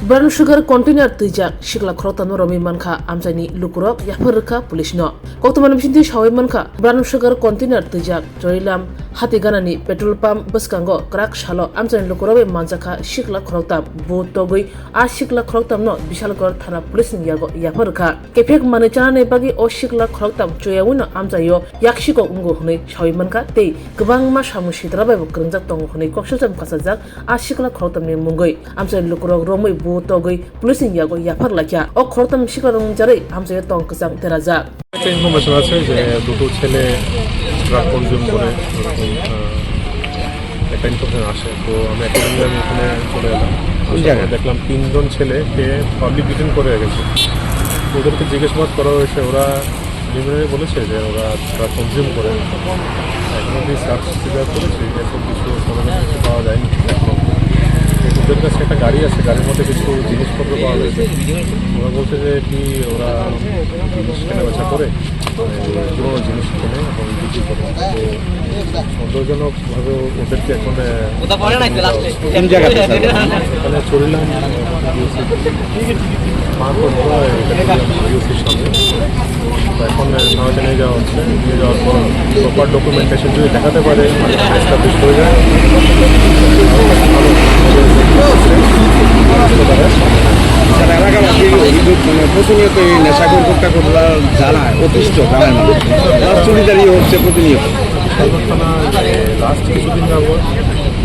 Brown sugar container tijak shikla krota no romi manka amjani lukurok yafarka police no koktoman bishinti shawai manka brown sugar container tijak jorilam hati ganani petrol pump buskango krak shalo amjani lukurobe manjaka shikla krota botogoi a shikla krota no bishalgor thana police ni yago yafarka kepek mane chana bagi o shikla krota choyawuna amjayo yakshiko ungo hunai shawai manka te gobang ma samu sidrabai bokrongjak tongo hunai koksajam kasajak a shikla krota ni mungoi amjani lukurok romoi botogoi police ni yago yafar lakya o khortam shikarong jare amjayo tong kasang teraja একটা information আছে যে দুটো ছেলে drug consume করে একটা information আসে, তো আমি অ্যাকর্ডিংলি ওখানে চলে এলাম। দেখলাম 3 জন ছেলেকে পাবলিক ডিটেইন করে রেখেছে। ওদেরকে জিজ্ঞাসাবাদ করা হয়েছে, ওরা লিমিনারি বলেছে যে ওরা ড্রাগ কনজিউম করে। এখন অব্দি সার্চ সিজার করেছি, এসব কিছু সরঞ্জাম পাওয়া যায়নি। ওদের কাছে একটা গাড়ি আছে, গাড়ির মধ্যে কিছু জিনিসপত্র পাওয়া গেছে। ওরা বলছে যে কি ওরা জিনিস কেনাবেচা করে, পুরোনো জিনিস কেনে এবং বিক্রি করে। তো সন্দেহজনকভাবে ওদেরকে এখন এখানে চলিলাম বিওসির সামনে। তো এখন নয়টা নিয়ে যাওয়া হচ্ছে, নিয়ে যাওয়ার পর প্রপার ডকুমেন্টেশন যদি দেখাতে পারে এস্টাবলিশ হয়ে যায় এলাকাবাসী অভিযোগ প্রতিনিয়ত এই নেশাখোর হত্যাকারীরা যারা অতিষ্ঠ গ্রামের মানুষ তারা চুরিদারি হচ্ছে প্রতিনিয়ত। থানা লাস্ট কিছুদিন যাবত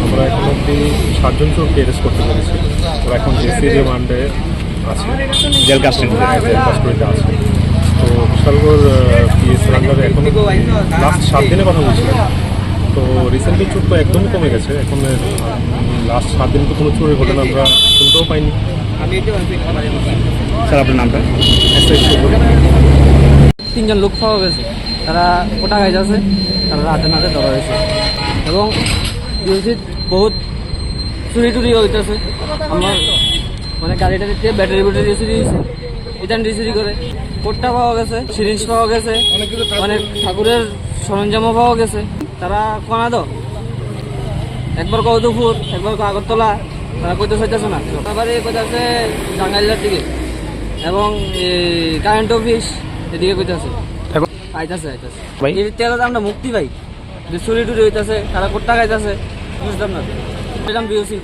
আমরা এখন অব্দি 7 জন চোরকে অ্যারেস্ট করতে পেরেছি। ওরা এখন জেসি রিমান্ডে আছে, জেল কাস্টডিতে আছে। তো বিশালগড় পিএস রান্নারে এখন লাস্ট 7 দিনের কথা বলছিলাম। তো রিসেন্টলি চোর তো একদমই কমে গেছে। এখন লাস্ট 7 দিন তো কোনো চোরের ঘটনা আমরা শুনতেও পাইনি। স্যার আপনার নামটা? 3 জন লোক পাওয়া গেছে, তারা কোটা গাইজ আছে, তারা রাতে নাতে ধরা হয়েছে এবং বিউসিত বহুত চুরি টুরি হইতেছে। আমার মানে গাড়িটাতে ব্যাটারি চুরি হয়েছে, ইটান চুরি করে। কোটটা পাওয়া গেছে, সিরিঞ্জ পাওয়া গেছে, অনেক ঠাকুরের সরঞ্জামও পাওয়া গেছে। তারা কনাদ একবার কৌদুপুর, একবার আগরতলা, তারা কইতে চাইতেছে না। আবার কইতেছে টাঙ্গাইলের দিকে এবং কারেন্ট অফিস এদিকে কইতেছে আইতাছে এই তেল আমরা মুক্তি পাই যে চুরি টুরি হইতেছে, তারা কোট্টা খাইতেছে, বুঝলাম না। বিওসি